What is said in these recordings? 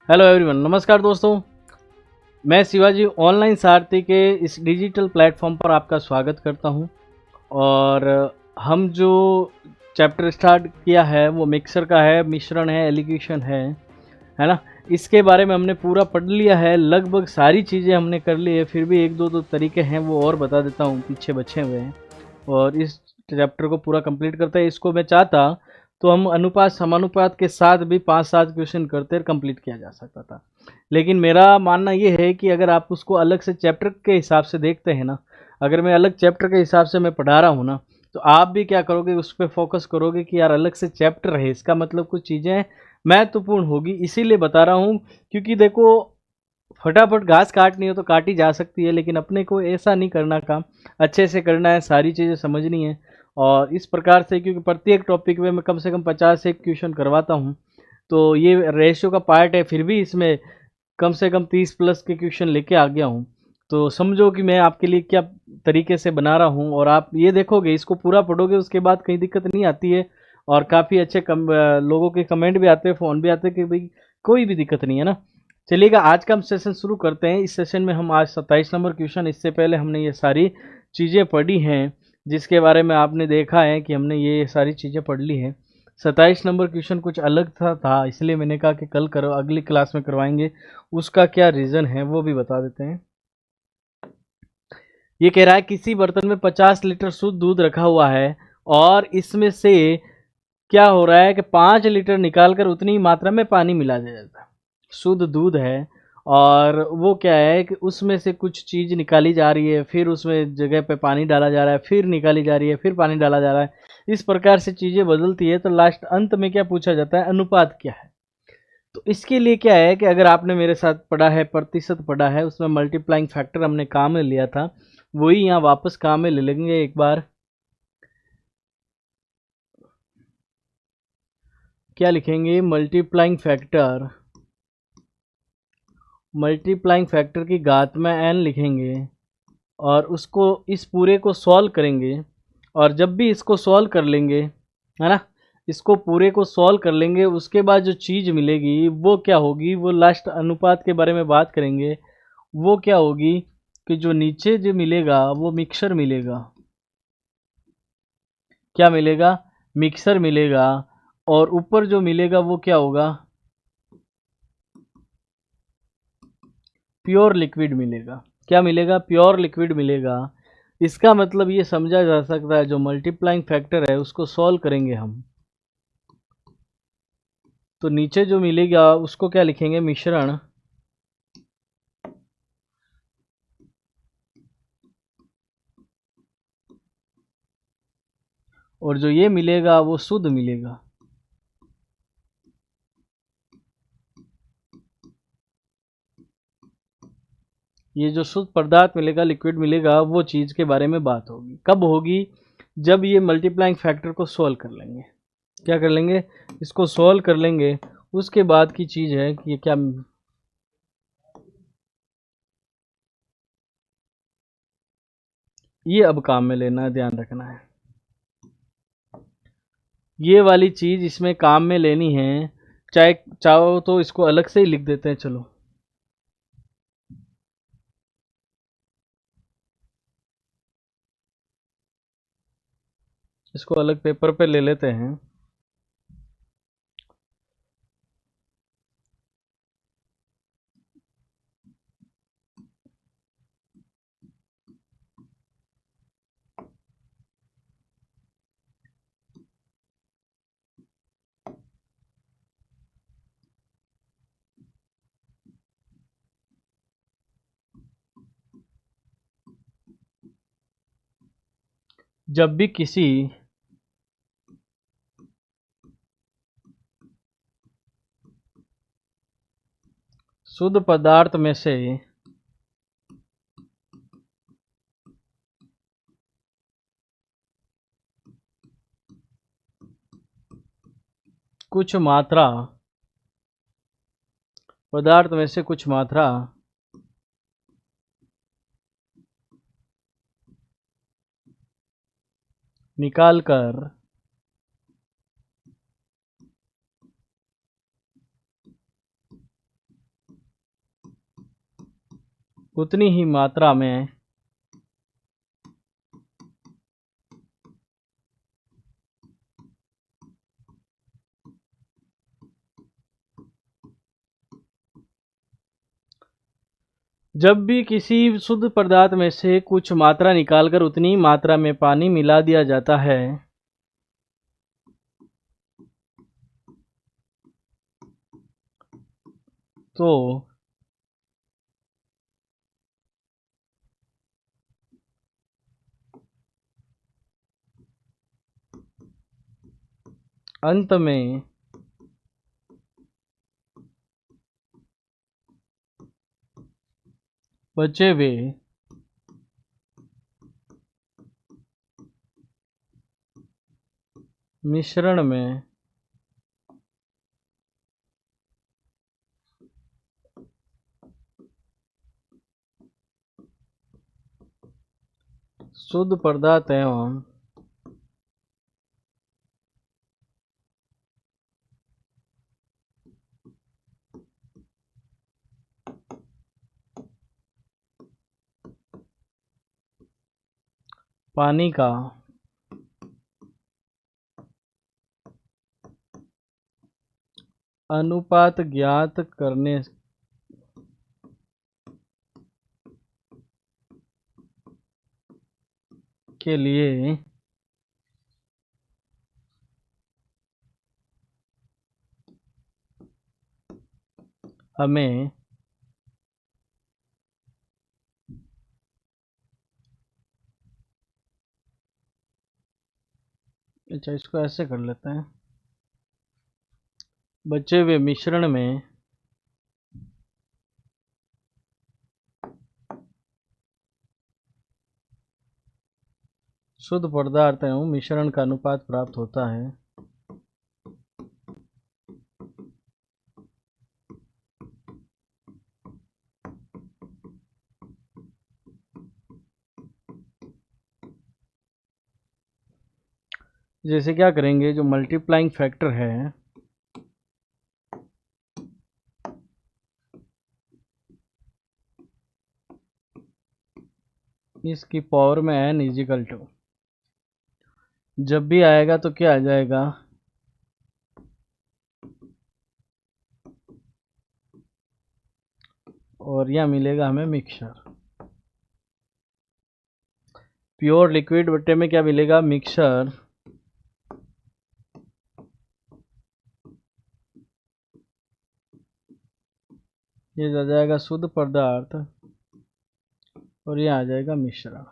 Hello everyone, नमस्कार दोस्तों। मैं शिवाजी ऑनलाइन सारथी के इस डिजिटल प्लेटफॉर्म पर आपका स्वागत करता हूं। और हम जो चैप्टर स्टार्ट किया है वो मिक्सर का है, मिश्रण है, एलिगेशन है ना। इसके बारे में हमने पूरा पढ़ लिया है, लगभग सारी चीज़ें हमने कर ली है। फिर भी एक दो तरीके हैं वो और बता देता हूँ, पीछे बचे हुए हैं। और इस चैप्टर को पूरा कंप्लीट करते हैं। इसको मैं चाहता तो हम अनुपात समानुपात के साथ भी 5-7 क्वेश्चन करते कंप्लीट किया जा सकता था। लेकिन मेरा मानना ये है कि अगर आप उसको अलग से चैप्टर के हिसाब से देखते हैं ना, अगर मैं अलग चैप्टर के हिसाब से मैं पढ़ा रहा हूँ ना, तो आप भी क्या करोगे, उस पर फोकस करोगे कि यार अलग से चैप्टर है, इसका मतलब कुछ चीज़ें महत्वपूर्ण होगी। इसीलिए बता रहा हूँ, क्योंकि देखो फटाफट घास काटनी हो तो काटी जा सकती है, लेकिन अपने को ऐसा नहीं करना, काम अच्छे से करना है, सारी चीज़ें समझनी है। और इस प्रकार से, क्योंकि प्रत्येक टॉपिक में मैं कम से कम 50 एक क्वेश्चन करवाता हूँ, तो ये रेशियो का पार्ट है। फिर भी इसमें कम से कम 30 प्लस के क्वेश्चन लेके आ गया हूँ। तो समझो कि मैं आपके लिए क्या तरीके से बना रहा हूँ। और आप ये देखोगे, इसको पूरा पढ़ोगे, उसके बाद कहीं दिक्कत नहीं आती है। और काफ़ी अच्छे लोगों के कमेंट भी आते हैं, फ़ोन भी आते हैं कि भाई कोई भी दिक्कत नहीं है ना। चलिएगा, आज का हम सेशन शुरू करते हैं। इस सेशन में हम आज 27 नंबर क्वेश्चन, इससे पहले हमने ये सारी चीज़ें पढ़ी हैं जिसके बारे में आपने देखा है कि हमने ये सारी चीज़ें पढ़ ली हैं। 27 नंबर क्वेश्चन कुछ अलग था, इसलिए मैंने कहा कि कल करो, अगली क्लास में करवाएंगे। उसका क्या रीज़न है वो भी बता देते हैं। ये कह रहा है किसी बर्तन में 50 लीटर शुद्ध दूध रखा हुआ है और इसमें से क्या हो रहा है कि 5 लीटर निकालकर उतनी ही मात्रा में पानी मिला दिया जाता है। शुद्ध दूध है और वो क्या है कि उसमें से कुछ चीज़ निकाली जा रही है, फिर उसमें जगह पे पानी डाला जा रहा है, फिर निकाली जा रही है, फिर पानी डाला जा रहा है। इस प्रकार से चीज़ें बदलती है। तो लास्ट अंत में क्या पूछा जाता है, अनुपात क्या है। तो इसके लिए क्या है कि अगर आपने मेरे साथ पढ़ा है, प्रतिशत पढ़ा है, उसमें मल्टीप्लाइंग फैक्टर हमने काम में लिया था, वही यहाँ वापस काम में ले लेंगे एक बार। क्या लिखेंगे, मल्टीप्लाइंग फैक्टर, मल्टीप्लाइंग फैक्टर की घात में n लिखेंगे और उसको इस पूरे को सॉल्व करेंगे। और जब भी इसको सॉल्व कर लेंगे, है ना, इसको पूरे को सॉल्व कर लेंगे, उसके बाद जो चीज़ मिलेगी वो क्या होगी, वो लास्ट अनुपात के बारे में बात करेंगे। वो क्या होगी कि जो नीचे जो मिलेगा वो मिक्सर मिलेगा। क्या मिलेगा, मिक्सर मिलेगा। और ऊपर जो मिलेगा वो क्या होगा, प्योर लिक्विड मिलेगा। क्या मिलेगा, प्योर लिक्विड मिलेगा। इसका मतलब ये समझा जा सकता है, जो मल्टीप्लाइंग फैक्टर है उसको सॉल्व करेंगे हम, तो नीचे जो मिलेगा उसको क्या लिखेंगे, मिश्रण। और जो ये मिलेगा वो शुद्ध मिलेगा। ये जो शुद्ध पदार्थ मिलेगा, लिक्विड मिलेगा, वो चीज़ के बारे में बात होगी। कब होगी, जब ये मल्टीप्लाइंग फैक्टर को सॉल्व कर लेंगे। क्या कर लेंगे, इसको सॉल्व कर लेंगे। उसके बाद की चीज़ है कि ये क्या, ये अब काम में लेना है, ध्यान रखना है। ये वाली चीज़ इसमें काम में लेनी है। चाहे चाहो तो इसको अलग से ही लिख देते हैं, चलो। इसको अलग पेपर पे ले लेते हैं। जब भी किसी शुद्ध पदार्थ में से कुछ मात्रा, पदार्थ में से कुछ मात्रा निकालकर उतनी ही मात्रा में जब भी किसी शुद्ध पदार्थ में से कुछ मात्रा निकालकर उतनी मात्रा में पानी मिला दिया जाता है तो अंत में बचे हुए मिश्रण में शुद्ध पदार्थ एवं पानी का अनुपात ज्ञात करने के लिए हमें अच्छा इसको ऐसे कर लेते हैं, बचे हुए मिश्रण में शुद्ध पदार्थ एवं मिश्रण का अनुपात प्राप्त होता है। जैसे क्या करेंगे, जो मल्टीप्लाइंग फैक्टर है इसकी पावर में n इजिकल टू, जब भी आएगा तो क्या आ जाएगा, और यह मिलेगा हमें मिक्सचर। प्योर लिक्विड बट्टे में क्या मिलेगा, मिक्सचर। ये आ जाएगा शुद्ध पदार्थ और ये आ जाएगा मिश्रण।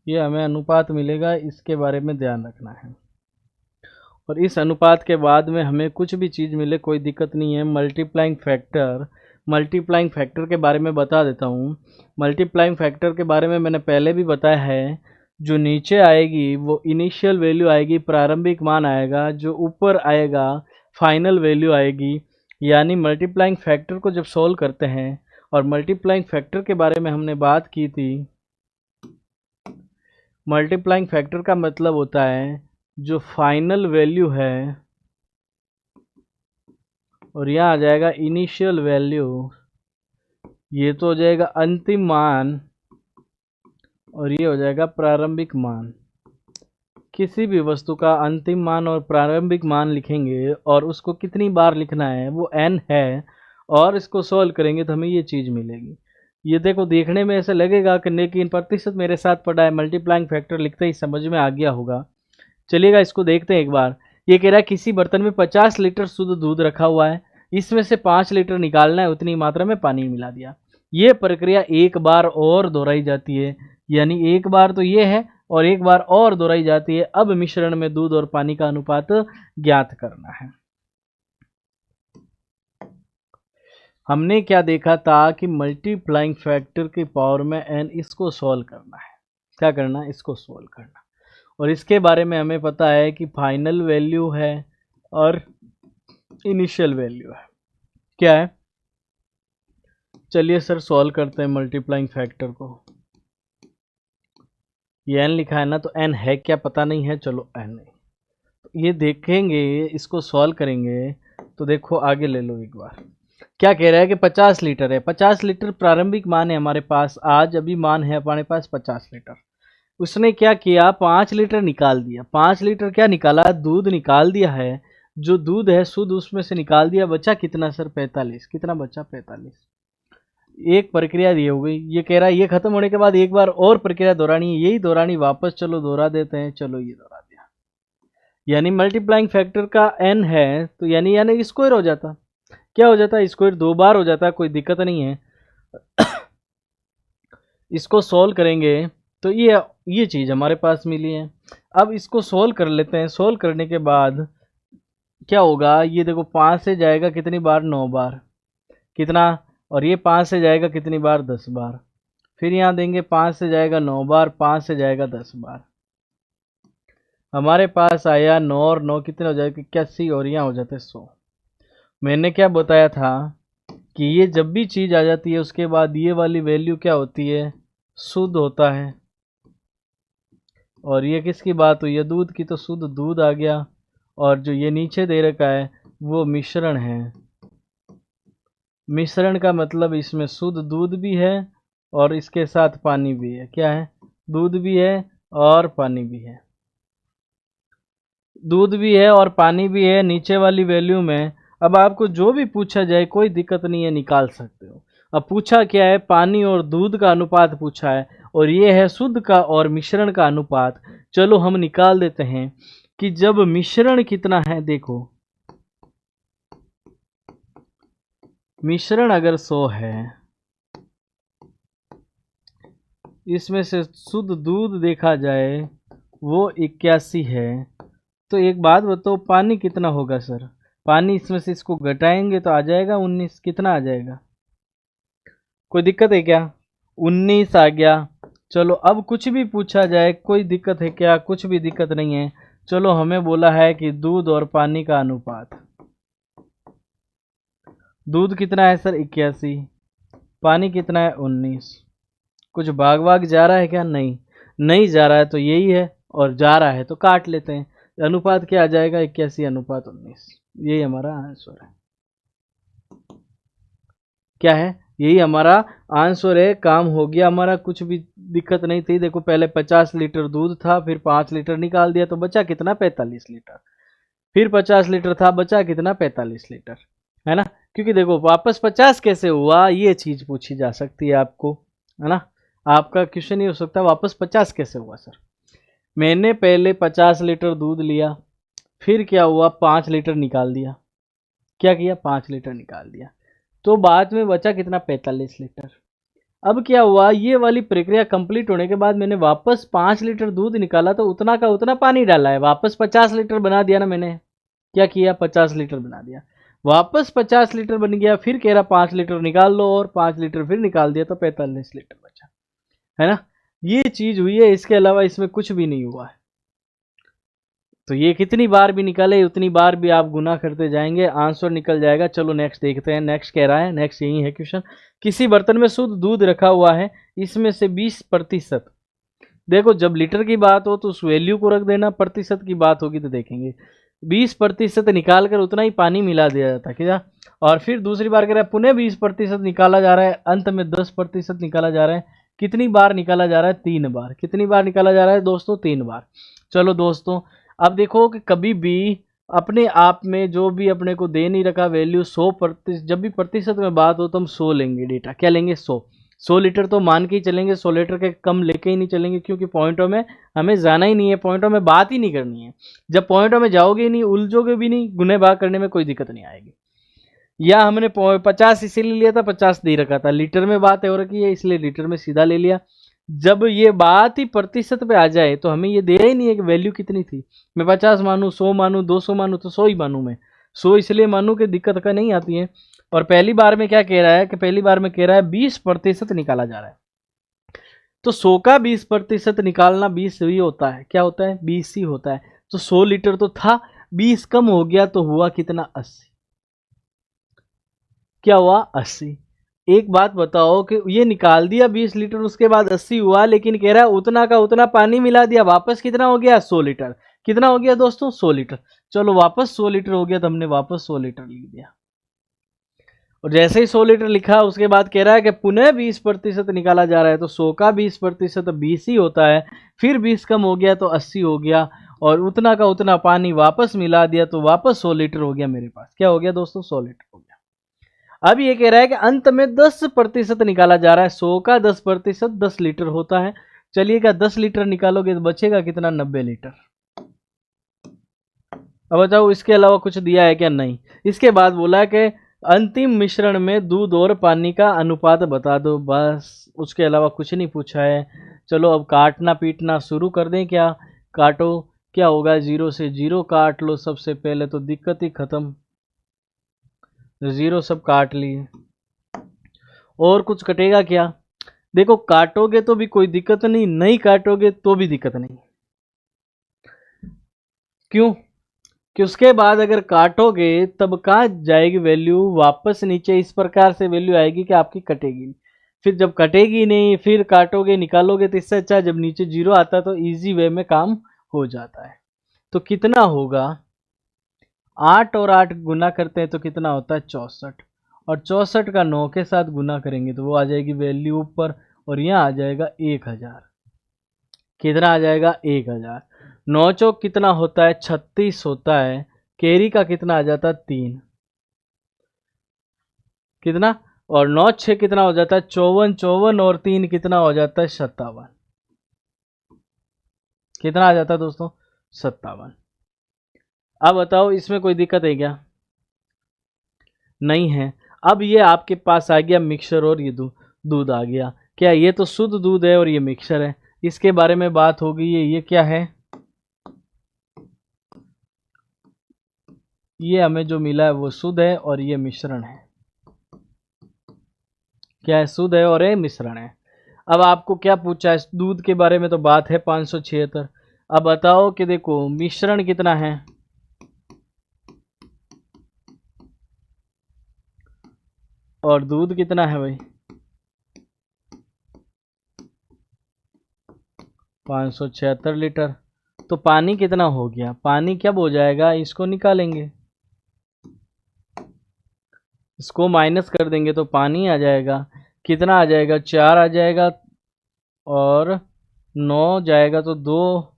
ये हमें अनुपात मिलेगा, इसके बारे में ध्यान रखना है। और इस अनुपात के बाद में हमें कुछ भी चीज़ मिले कोई दिक्कत नहीं है। मल्टीप्लाइंग फैक्टर के बारे में बता देता हूँ। मल्टीप्लाइंग फैक्टर के बारे में मैंने पहले भी बताया है। जो नीचे आएगी वो इनिशियल वैल्यू आएगी, प्रारंभिक मान आएगा। जो ऊपर आएगा फाइनल वैल्यू आएगी। यानी मल्टीप्लाइंग फैक्टर को जब सॉल्व करते हैं, और मल्टीप्लाइंग फैक्टर के बारे में हमने बात की थी, मल्टीप्लाइंग फैक्टर का मतलब होता है जो फाइनल वैल्यू है, और यहाँ आ जाएगा इनिशियल वैल्यू। ये तो हो जाएगा अंतिम मान और ये हो जाएगा प्रारंभिक मान। किसी भी वस्तु का अंतिम मान और प्रारंभिक मान लिखेंगे और उसको कितनी बार लिखना है वो n है, और इसको सॉल्व करेंगे तो हमें ये चीज़ मिलेगी। ये देखो, देखने में ऐसा लगेगा कि लेकिन प्रतिशत मेरे साथ पढ़ा है, मल्टीप्लाइंग फैक्टर लिखते ही समझ में आ गया होगा। चलिएगा इसको देखते हैं एक बार। ये कह रहा है किसी बर्तन में 50 लीटर शुद्ध दूध रखा हुआ है, इसमें से 5 लीटर निकालना है, उतनी मात्रा में पानी मिला दिया। ये प्रक्रिया एक बार और दोहराई जाती है, यानी एक बार तो ये है और एक बार और दोहराई जाती है। अब मिश्रण में दूध और पानी का अनुपात ज्ञात करना है। हमने क्या देखा था कि मल्टीप्लाइंग फैक्टर की पावर में n, इसको सॉल्व करना है। क्या करना है, इसको सॉल्व करना। और इसके बारे में हमें पता है कि फाइनल वैल्यू है और इनिशियल वैल्यू है। क्या है, चलिए सर सॉल्व करते हैं मल्टीप्लाइंग फैक्टर को। ये n लिखा है ना, तो n है क्या पता नहीं है, चलो n नहीं। तो ये देखेंगे, इसको सॉल्व करेंगे तो देखो आगे ले लो एक बार, क्या कह रहा है कि 50 लीटर है। 50 लीटर प्रारंभिक मान है हमारे पास, आज अभी मान है हमारे पास 50 लीटर। उसने क्या किया, 5 लीटर निकाल दिया। 5 लीटर क्या निकाला, दूध निकाल दिया है। जो दूध है शुद्ध उसमें से निकाल दिया, बचा कितना सर, 45। कितना बचा, 45। एक प्रक्रिया दी हो गई। ये कह रहा है ये खत्म होने के बाद एक बार और प्रक्रिया दोहरानी है, यही दोहरानी वापस, चलो दोहरा देते हैं। चलो ये दोहरा दिया, यानी मल्टीप्लाइंग फैक्टर का n है, तो यानी स्क्वायर हो जाता। क्या हो जाता है, स्क्वायर 2 बार हो जाता है, कोई दिक्कत नहीं है। इसको सॉल्व करेंगे तो ये चीज़ हमारे पास मिली है। अब इसको सॉल्व कर लेते हैं। सॉल्व करने के बाद क्या होगा, ये देखो 5 से जाएगा कितनी बार, 9 बार। कितना, और ये 5 से जाएगा कितनी बार, 10 बार। फिर यहाँ देंगे 5 से जाएगा 9 बार, 5 से जाएगा 10 बार। हमारे पास आया 9 और 9 कितने हो जाएगा, 81, और यहाँ हो जाते 100। मैंने क्या बताया था कि ये जब भी चीज़ आ जाती है उसके बाद ये वाली वैल्यू क्या होती है, शुद्ध होता है। और ये किसकी बात हुई है, दूध की, तो शुद्ध दूध आ गया। और जो ये नीचे दे रखा है वो मिश्रण है। मिश्रण का मतलब इसमें शुद्ध दूध भी है और इसके साथ पानी भी है। क्या है, दूध भी है और पानी भी है। दूध भी है और पानी भी है नीचे वाली वैल्यू में। अब आपको जो भी पूछा जाए कोई दिक्कत नहीं है, निकाल सकते हो। अब पूछा क्या है, पानी और दूध का अनुपात पूछा है, और ये है शुद्ध का और मिश्रण का अनुपात। चलो हम निकाल देते हैं कि जब मिश्रण कितना है, देखो मिश्रण अगर 100 है, इसमें से शुद्ध दूध देखा जाए वो 81 है, तो एक बात बताओ पानी कितना होगा सर। पानी इसमें से इसको घटाएंगे तो आ जाएगा 19। कितना आ जाएगा, कोई दिक्कत है क्या, 19 आ गया। चलो अब कुछ भी पूछा जाए कोई दिक्कत है क्या, कुछ भी दिक्कत नहीं है। चलो हमें बोला है कि दूध और पानी का अनुपात। दूध कितना है सर, 81। पानी कितना है, 19। कुछ भाग भाग जा रहा है क्या, नहीं नहीं जा रहा है, तो यही है। और जा रहा है तो काट लेते हैं। अनुपात क्या आ जाएगा, 81 अनुपात 19। यही हमारा आंसर है। क्या है, यही हमारा आंसर है। काम हो गया हमारा, कुछ भी दिक्कत नहीं थी। देखो पहले 50 लीटर दूध था, फिर 5 लीटर निकाल दिया तो बचा कितना, 45 लीटर। फिर 50 लीटर था, बचा कितना, 45 लीटर, है ना। क्योंकि देखो वापस 50 कैसे हुआ, ये चीज पूछी जा सकती है आपको, है ना। आपका क्वेश्चन ये हो सकता है वापस 50 कैसे हुआ सर। मैंने पहले 50 लीटर दूध लिया, फिर क्या हुआ, 5 लीटर निकाल दिया। क्या किया, 5 लीटर निकाल दिया, तो बाद में बचा कितना, 45 लीटर। अब क्या हुआ, ये वाली प्रक्रिया कंप्लीट होने के बाद मैंने वापस 5 लीटर दूध निकाला, तो उतना का उतना पानी डाला है, वापस 50 लीटर बना दिया ना मैंने। क्या किया, 50 लीटर बना दिया। वापस 50 लीटर बन गया, फिर कह रहा 5 लीटर निकाल लो, और 5 लीटर फिर निकाल दिया तो 45 लीटर बचा, है ना। ये चीज हुई है, इसके अलावा इसमें कुछ भी नहीं हुआ है। तो ये कितनी बार भी निकाले उतनी बार भी आप गुना करते जाएंगे, आंसर निकल जाएगा। चलो नेक्स्ट देखते हैं। नेक्स्ट कह रहा है, नेक्स्ट यही है क्वेश्चन, किसी बर्तन में शुद्ध दूध रखा हुआ है, इसमें से 20%। देखो जब लीटर की बात हो तो उस वैल्यू को रख देना, प्रतिशत की बात होगी तो देखेंगे 20% निकाल कर उतना ही पानी मिला दिया जाता है क्या। और फिर दूसरी बार कह रहा है पुनः 20% निकाला जा रहा है, अंत में 10% निकाला जा रहा है। कितनी बार निकाला जा रहा है, 3 बार। कितनी बार निकाला जा रहा है दोस्तों, 3 बार। चलो दोस्तों अब देखो कि कभी भी अपने आप में जो भी अपने को दे नहीं रखा वैल्यू 100%, जब भी प्रतिशत में बात हो तो हम 100 लेंगे डेटा। क्या लेंगे, 100 लीटर तो मान के ही चलेंगे, 100 लीटर के कम लेके ही नहीं चलेंगे, क्योंकि पॉइंटों में हमें जाना ही नहीं है, पॉइंटों में बात ही नहीं करनी है। जब पॉइंटों में जाओगे ही नहीं, उलझोगे भी नहीं, गुने भाग करने में कोई दिक्कत नहीं आएगी। या हमने 50 इसीलिए लिया था, 50 दे रखा था, लीटर में बात हो रखी है इसलिए लीटर में सीधा ले लिया। जब ये बात ही प्रतिशत पे आ जाए तो हमें ये दे ही नहीं है कि वैल्यू कितनी थी। मैं 50 मानूँ, 100 मानूँ, 200 मानूँ, तो 100 ही मानूँ मैं। 100 इसलिए मानूँ कि दिक्कत का नहीं आती है। और पहली बार में क्या कह रहा है कि पहली बार में कह रहा है 20% निकाला जा रहा है, तो 100 का 20% निकालना 20 ही होता है। क्या होता है, 20 ही होता है। तो 100 लीटर तो था, 20 कम हो गया तो हुआ कितना, 80। क्या हुआ, 80। एक बात बताओ कि ये निकाल दिया 20 लीटर, उसके बाद 80 हुआ, लेकिन कह रहा है उतना का उतना पानी मिला दिया, वापस कितना हो गया, 100 लीटर। कितना हो गया दोस्तों? 100 लीटर। चलो वापस 100 लीटर हो गया तो हमने वापस 100 लीटर लिख दिया। और जैसे ही 100 लीटर लिखा उसके बाद कह रहा है कि पुनः 20% निकाला जा रहा है, तो 100 का 20% 20 ही होता है, फिर 20 कम हो गया तो 80 हो गया, और उतना का उतना पानी वापस मिला दिया तो वापस 100 लीटर हो गया मेरे पास। क्या हो गया दोस्तों? 100 लीटर हो गया। अब ये कह रहा है कि अंत में 10% निकाला जा रहा है, 100 का 10% 10 लीटर होता है। चलिएगा 10 लीटर निकालोगे तो बचेगा कितना? 90 लीटर। अब बताओ इसके अलावा कुछ दिया है क्या? नहीं। इसके बाद बोला है कि अंतिम मिश्रण में दूध और पानी का अनुपात बता दो, बस उसके अलावा कुछ नहीं पूछा है। चलो अब काटना पीटना शुरू कर दें क्या? काटो। क्या होगा? 0 से 0 काट लो सबसे पहले, तो दिक्कत ही खत्म। 0 सब काट लिए। और कुछ कटेगा क्या? देखो काटोगे तो भी कोई दिक्कत नहीं, नहीं काटोगे तो भी दिक्कत नहीं। क्यों? कि उसके बाद अगर काटोगे तब कहाँ जाएगी वैल्यू? वापस नीचे इस प्रकार से वैल्यू आएगी कि आपकी कटेगी नहीं। फिर जब कटेगी नहीं फिर काटोगे निकालोगे, तो इससे अच्छा जब नीचे 0 आता है तो इजी वे में काम हो जाता है। तो कितना होगा? 8 और 8 गुना करते हैं तो कितना होता है? 64। और 64 का 9 के साथ गुना करेंगे तो वो आ जाएगी वैल्यू ऊपर, और यहाँ आ जाएगा 1000। कितना आ जाएगा? 1000। 9 चौक कितना होता है? 36 होता है। कैरी का कितना आ जाता है? 3। कितना? और 9 6 कितना हो जाता है? 54। 54 और 3 कितना हो जाता है? 57। कितना आ जाता है दोस्तों? 57। अब बताओ इसमें कोई दिक्कत है क्या? नहीं है। अब ये आपके पास आ गया मिक्सर, और ये दूध आ गया। क्या ये तो शुद्ध दूध है और ये मिक्सर है, इसके बारे में बात हो गई है। ये क्या है? ये हमें जो मिला है वो शुद्ध है और ये मिश्रण है। क्या है? शुद्ध है और ये मिश्रण है। अब आपको क्या पूछा है? दूध के बारे में तो बात है 576। अब बताओ कि देखो मिश्रण कितना है, और दूध कितना है भाई? 576 लीटर। तो पानी कितना हो गया? पानी क्या हो जाएगा? इसको निकालेंगे, इसको माइनस कर देंगे तो पानी आ जाएगा। कितना आ जाएगा? 4 आ जाएगा, और 9 जाएगा तो 2,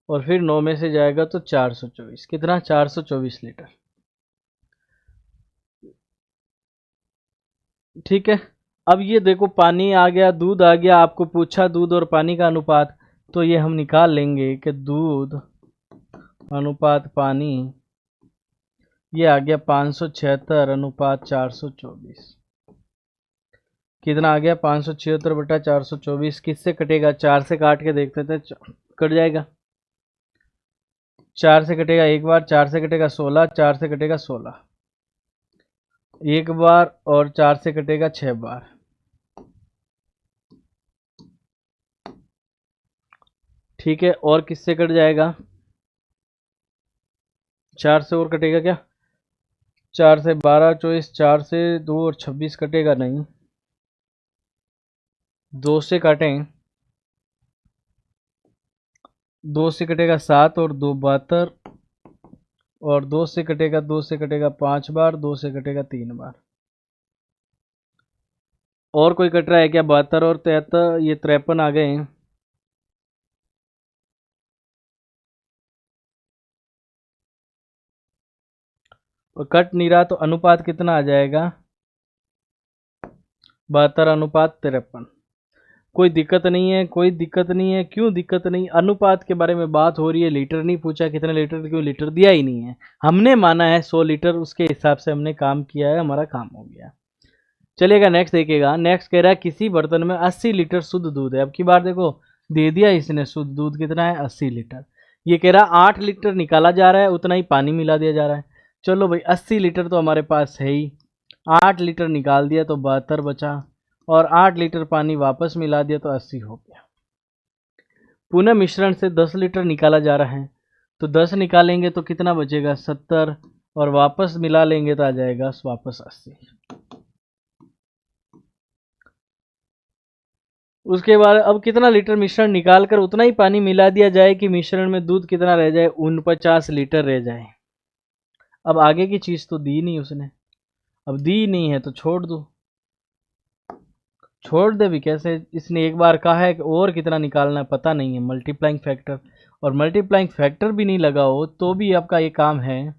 और फिर 9 में से जाएगा तो 424। कितना? 424 लीटर। ठीक है। अब ये देखो पानी आ गया, दूध आ गया, आपको पूछा दूध और पानी का अनुपात, तो ये हम निकाल लेंगे कि दूध अनुपात पानी, ये आ गया 576 अनुपात 424। कितना आ गया? 576 बटा 424। किससे कटेगा? 4 से काट के देखते थे, कट जाएगा। 4 से कटेगा एक बार, 4 से कटेगा 16, 4 से कटेगा 16 एक बार, और 4 से कटेगा 6 बार। ठीक है। और किससे कट जाएगा? 4 से और कटेगा क्या? 4 से 12 24, 4 से 2 और 26 कटेगा नहीं। 2 से काटें, 2 से कटेगा 7 और 2 72, और 2 से कटेगा, 2 से कटेगा 5 बार, 2 से कटेगा 3 बार। और कोई कट रहा है क्या? 72 और 73, ये 53 आ गए हैं। और कट नहीं रहा तो अनुपात कितना आ जाएगा? 72 अनुपात 53। कोई दिक्कत नहीं है, कोई दिक्कत नहीं है। क्यों दिक्कत नहीं? अनुपात के बारे में बात हो रही है, लीटर नहीं पूछा कितने लीटर, क्यों लीटर दिया ही नहीं है। हमने माना है 100 लीटर, उसके हिसाब से हमने काम किया है, हमारा काम हो गया। चलिएगा नेक्स्ट देखिएगा। नेक्स्ट कह रहा है किसी बर्तन में 80 लीटर शुद्ध दूध है। अब की बार देखो दे दिया इसने, शुद्ध दूध कितना है? 80 लीटर। ये कह रहा 8 लीटर निकाला जा रहा है, उतना ही पानी मिला दिया जा रहा है। चलो भाई 80 लीटर तो हमारे पास है ही, 8 लीटर निकाल दिया तो 72 बचा, और 8 लीटर पानी वापस मिला दिया तो 80 हो गया। पुनः मिश्रण से 10 लीटर निकाला जा रहा है, तो 10 निकालेंगे तो कितना बचेगा? 70, और वापस मिला लेंगे तो आ जाएगा वापस 80। उसके बाद अब कितना लीटर मिश्रण निकाल कर उतना ही पानी मिला दिया जाए कि मिश्रण में दूध कितना रह जाए, 49 लीटर रह जाए। अब आगे की चीज तो दी नहीं उसने, अब दी नहीं है तो छोड़ दो। छोड़ दे भी कैसे, इसने एक बार कहा है कि और कितना निकालना है पता नहीं है, मल्टीप्लाइंग फैक्टर, और मल्टीप्लाइंग फैक्टर भी नहीं लगा हो तो भी आपका ये काम है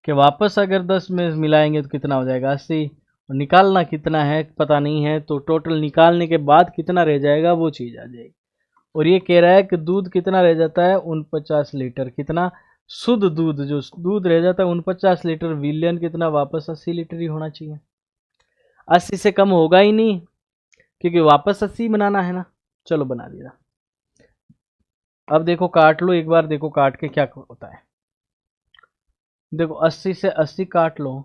कि वापस अगर 10 में मिलाएंगे तो कितना हो जाएगा, 80, और निकालना कितना है पता नहीं है, तो टोटल निकालने के बाद कितना रह जाएगा वो चीज़ आ जाएगी। और ये कह रहा है कि दूध कितना रह जाता है, 49 लीटर। कितना शुद्ध दूध, जो दूध रह जाता है 49 लीटर, विलियन कितना, वापस 80 लीटर ही होना चाहिए। 80 से कम होगा ही नहीं क्योंकि वापस 80 बनाना है ना। चलो बना दिया। अब देखो काट लो एक बार, देखो काट के क्या होता है। देखो 80 से 80 काट लो,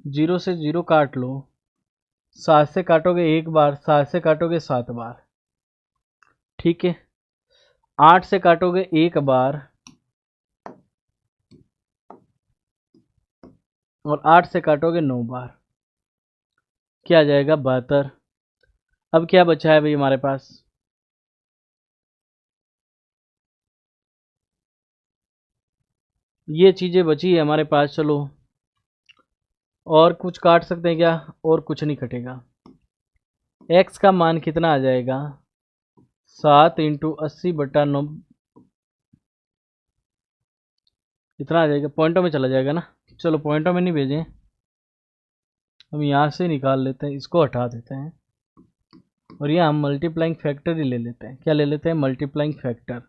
0 से 0 काट लो, 7 से काटोगे एक बार, 7 से काटोगे 7 बार, ठीक है। 8 से काटोगे एक बार, और 8 से काटोगे 9 बार, क्या आ जाएगा, 72। अब क्या बचा है भाई हमारे पास, ये चीज़ें बची है हमारे पास। चलो और कुछ काट सकते हैं क्या, और कुछ नहीं कटेगा। x का मान कितना आ जाएगा, 7 × 80/9, कितना आ जाएगा, पॉइंटों में चला जाएगा ना। चलो पॉइंटों में नहीं भेजें, हम यहाँ से निकाल लेते हैं, इसको हटा देते हैं, और यहाँ हम मल्टीप्लाइंग फैक्टर ही ले लेते हैं। क्या ले लेते हैं, मल्टीप्लाइंग फैक्टर।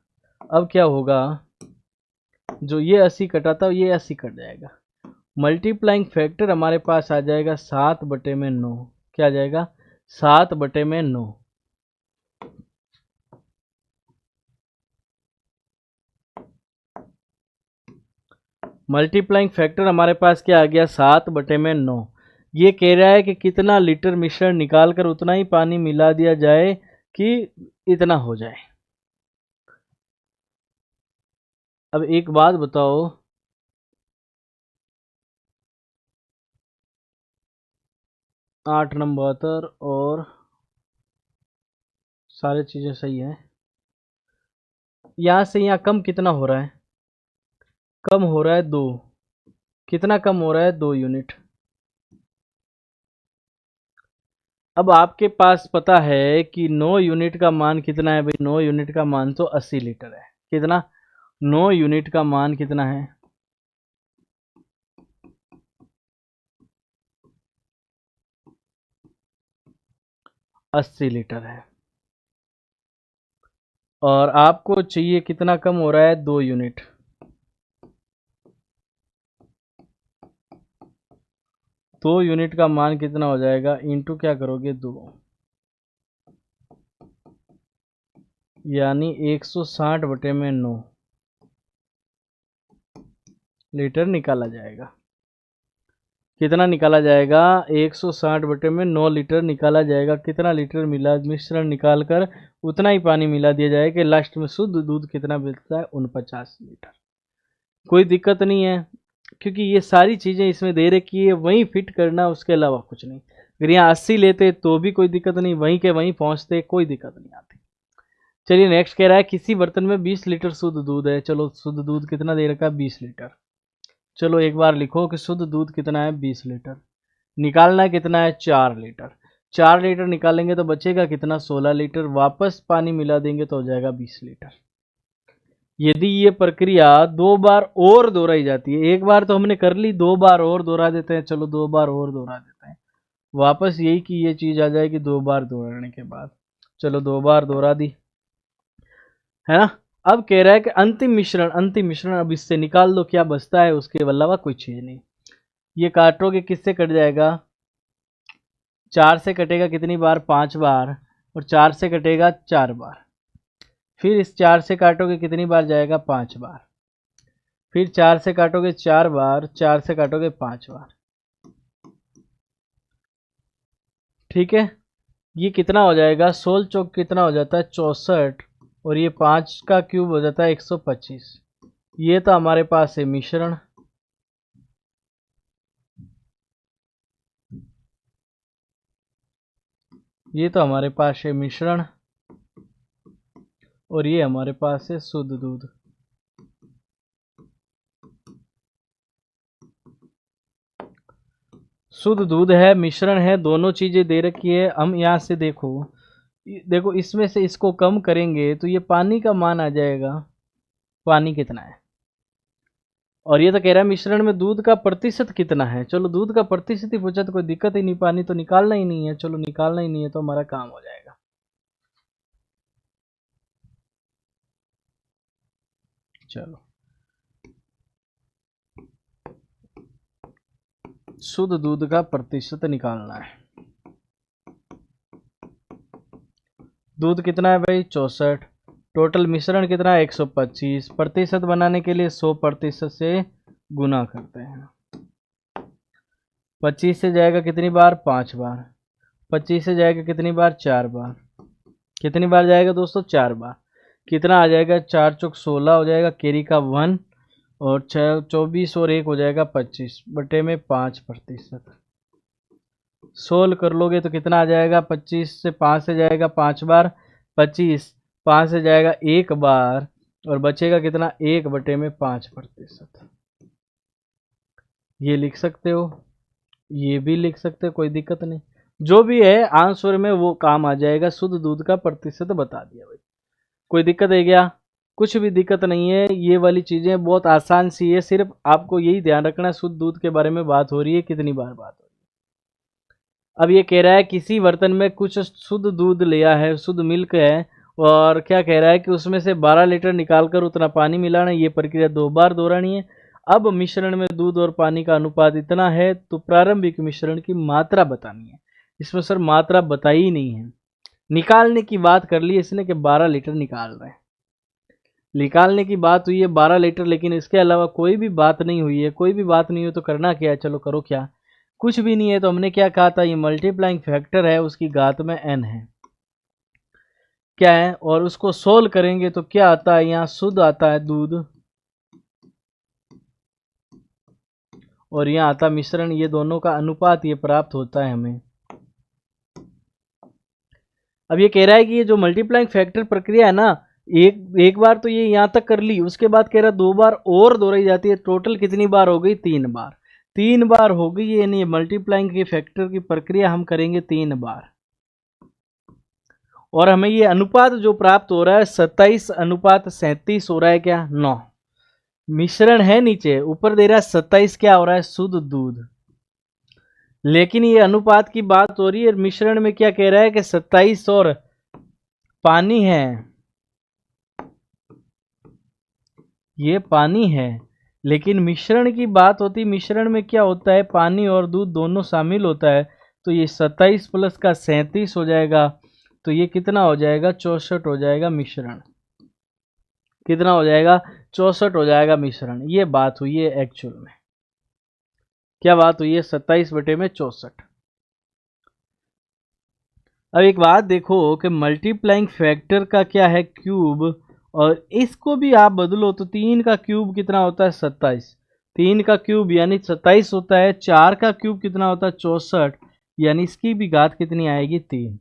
अब क्या होगा, जो ये 80 कटा था ये 80 कट जाएगा। मल्टीप्लाइंग फैक्टर हमारे पास आ जाएगा 7/9। क्या आ जाएगा, 7/9। मल्टीप्लाइंग फैक्टर हमारे पास क्या आ गया, 7/9। ये कह रहा है कि कितना लीटर मिश्रण निकाल कर उतना ही पानी मिला दिया जाए कि इतना हो जाए। अब एक बात बताओ, 8 नंबर और सारी चीज़ें सही है। यहाँ से यहाँ कम कितना हो रहा है, कम हो रहा है 2। कितना कम हो रहा है, 2 यूनिट। अब आपके पास पता है कि 9 यूनिट का मान कितना है भाई, 9 यूनिट का मान तो 80 लीटर है। कितना, 9 यूनिट का मान कितना है, 80 लीटर है। और आपको चाहिए कितना कम हो रहा है, 2 यूनिट। दो यूनिट का मान कितना हो जाएगा, इंटू क्या करोगे, 2, यानी 160/9 लीटर निकाला जाएगा। कितना निकाला जाएगा, 160/9 लीटर निकाला जाएगा। कितना लीटर मिला, मिश्रण निकाल कर उतना ही पानी मिला दिया जाए कि लास्ट में शुद्ध दूध कितना मिलता है, 49 लीटर। कोई दिक्कत नहीं है क्योंकि ये सारी चीज़ें इसमें दे रखी है, वहीं फिट करना, उसके अलावा कुछ नहीं। अगर यहाँ 80 लेते तो भी कोई दिक्कत नहीं, वहीं के वहीं पहुँचते, कोई दिक्कत नहीं आती। चलिए नेक्स्ट कह रहा है किसी बर्तन में 20 लीटर शुद्ध दूध है। चलो शुद्ध दूध कितना दे रखा है, 20 लीटर। चलो एक बार लिखो कि शुद्ध दूध कितना है, 20 लीटर। निकालना है कितना है, 4 लीटर। 4 लीटर निकालेंगे तो बचेगा कितना, 16 लीटर। वापस पानी मिला देंगे तो हो जाएगा 20 लीटर। यदि ये प्रक्रिया 2 बार और दोहराई जाती है, एक बार तो हमने कर ली, 2 बार और दोहरा देते हैं। चलो 2 बार और दोहरा देते हैं, वापस यही की ये चीज़ आ जाएगी 2 बार दोहराने के बाद। चलो 2 बार दोहरा दी है ना। अब कह रहा है कि अंतिम मिश्रण, अंतिम मिश्रण अब इससे निकाल दो, क्या बचता है उसके अलावा कोई चीज़ नहीं। ये काटोगे किससे कट जाएगा, 4 से कटेगा कितनी बार, 5 बार, और 4 से कटेगा 4 बार। फिर इस 4 से काटोगे कितनी बार जाएगा, 5 बार। फिर 4 से काटोगे 4 बार, 4 से काटोगे 5 बार, ठीक है। ये कितना हो जाएगा, 16 चौक कितना हो जाता है, 64, और ये 5 का क्यूब हो जाता है 125। ये तो हमारे पास है मिश्रण। ये तो हमारे पास है मिश्रण और ये हमारे पास है शुद्ध दूध। शुद्ध दूध है, मिश्रण है, दोनों चीजें दे रखी है। हम यहाँ से देखो, देखो इसमें से इसको कम करेंगे तो ये पानी का मान आ जाएगा। पानी कितना है, और ये तो कह रहा है मिश्रण में दूध का प्रतिशत कितना है। चलो दूध का प्रतिशत ही पूछा तो कोई दिक्कत ही नहीं, पानी तो निकालना ही नहीं है। चलो निकालना ही नहीं है तो हमारा काम हो जाएगा। चलो शुद्ध दूध का प्रतिशत निकालना है। दूध कितना है भाई 64, टोटल मिश्रण कितना है 125। प्रतिशत बनाने के लिए 100% से गुना करते हैं। 25 से जाएगा कितनी बार 5 बार, 25 से जाएगा कितनी बार 4 बार। कितनी बार जाएगा दोस्तों 4 बार। कितना आ जाएगा 4 चौक 16 हो जाएगा, केरी का 1 और 6 24 और 1 हो जाएगा 25 बटे में 5%। सोल्व कर लोगे तो कितना आ जाएगा 25 से 5 से जाएगा 5 बार, 25 5 से जाएगा 1 बार और बचेगा कितना 1 बटे में 5%। ये लिख सकते हो, ये भी लिख सकते हो, कोई दिक्कत नहीं। जो भी है आंसर में वो काम आ जाएगा। शुद्ध दूध का प्रतिशत बता दिया भाई। कोई दिक्कत है क्या? कुछ भी दिक्कत नहीं है। ये वाली चीजें बहुत आसान सी है, सिर्फ आपको यही ध्यान रखना शुद्ध दूध के बारे में बात हो रही है, कितनी बार बात हो रही है। अब ये कह रहा है किसी बर्तन में कुछ शुद्ध दूध लिया है, शुद्ध मिल्क है, और क्या कह रहा है कि उसमें से 12 लीटर निकालकर उतना पानी मिलाना। ये प्रक्रिया 2 बार दोहरानी है। अब मिश्रण में दूध और पानी का अनुपात इतना है तो प्रारंभिक मिश्रण की मात्रा बतानी है। इसमें सर मात्रा बताई ही नहीं है, निकालने की बात कर ली इसने कि 12 लीटर निकाल रहे हैं। निकालने की बात हुई है 12 लीटर, लेकिन इसके अलावा कोई भी बात नहीं हुई है। कोई भी बात नहीं हो तो करना क्या है, चलो करो क्या, कुछ भी नहीं है। तो हमने क्या कहा था, ये मल्टीप्लाइंग फैक्टर है, उसकी घात में n है, क्या है, और उसको सोल्व करेंगे तो क्या आता है, यहाँ शुद्ध आता है दूध और यहाँ आता मिश्रण। ये दोनों का अनुपात ये प्राप्त होता है हमें। अब ये कह रहा है कि ये जो मल्टीप्लाइंग फैक्टर प्रक्रिया है ना, एक बार तो ये यहाँ तक कर ली, उसके बाद कह रहा 2 बार और दोहराई जाती है। टोटल कितनी बार हो गई 3 बार। 3 बार हो गई, ये नहीं मल्टीप्लाइंग के फैक्टर की प्रक्रिया हम करेंगे 3 बार। और हमें ये अनुपात जो प्राप्त हो रहा है 27:37 हो रहा है, क्या 9। मिश्रण है नीचे, ऊपर दे रहा है 27, क्या हो रहा है शुद्ध दूध। लेकिन ये अनुपात की बात हो रही है, मिश्रण में क्या कह रहा है कि 27 और पानी है, ये पानी है। लेकिन मिश्रण की बात होती, मिश्रण में क्या होता है पानी और दूध दोनों शामिल होता है। तो ये 27 प्लस का 37 हो जाएगा, तो ये कितना हो जाएगा 64 हो जाएगा मिश्रण। कितना हो जाएगा 64 हो जाएगा मिश्रण। ये बात हुई है एक्चुअल में, क्या बात हुई है 27 बटे में 64। अब एक बात देखो कि मल्टीप्लाइंग फैक्टर का क्या है क्यूब, और इसको भी आप बदलो तो 3 का क्यूब कितना होता है 27। 3 का क्यूब यानी 27 होता है। 4 का क्यूब कितना होता है 64, यानी इसकी भी घात कितनी आएगी 3।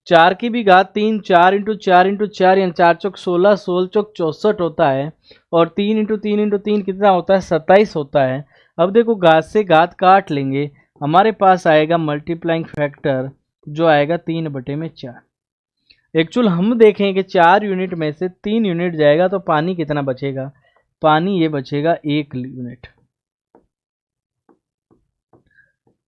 4 की भी घात 3, 4 इंटू 4 इंटू 4 यानी 4 चौक 16, 16 चौक 64 होता है। और 3 इंटू 3 इंटू 3 कितना होता है 27 होता है। अब देखो घात से घात काट लेंगे, हमारे पास आएगा मल्टीप्लाइंग फैक्टर जो आएगा 3 बटे में 4। एक्चुअल हम देखें कि 4 यूनिट में से 3 यूनिट जाएगा तो पानी कितना बचेगा, पानी ये बचेगा 1 यूनिट।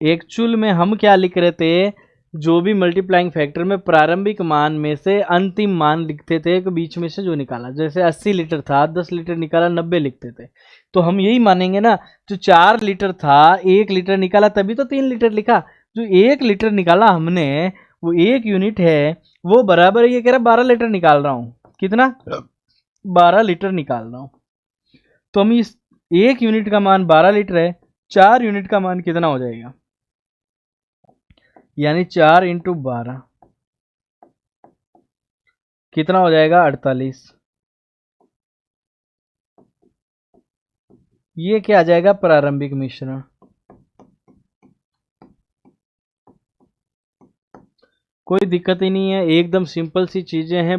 एक्चुअल में हम क्या लिख रहे थे, जो भी मल्टीप्लाइंग फैक्टर में प्रारंभिक मान में से अंतिम मान लिखते थे कि बीच में से जो निकाला, जैसे 80 लीटर था 10 लीटर निकाला 90 लिखते थे। तो हम यही मानेंगे ना, जो 4 लीटर था 1 लीटर निकाला तभी तो 3 लीटर लिखा। जो 1 लीटर निकाला हमने वो 1 यूनिट है, वो बराबर ये कह रहा 12 लीटर निकाल रहा हूँ। कितना 12 लीटर निकाल रहा हूँ। तो हम इस 1 यूनिट का मान 12 लीटर है, 4 यूनिट का मान कितना हो जाएगा, यानी 4 इंटू 12 कितना हो जाएगा 48। ये क्या आ जाएगा प्रारंभिक मिश्रण। कोई दिक्कत ही नहीं है, एकदम सिंपल सी चीज़ें हैं।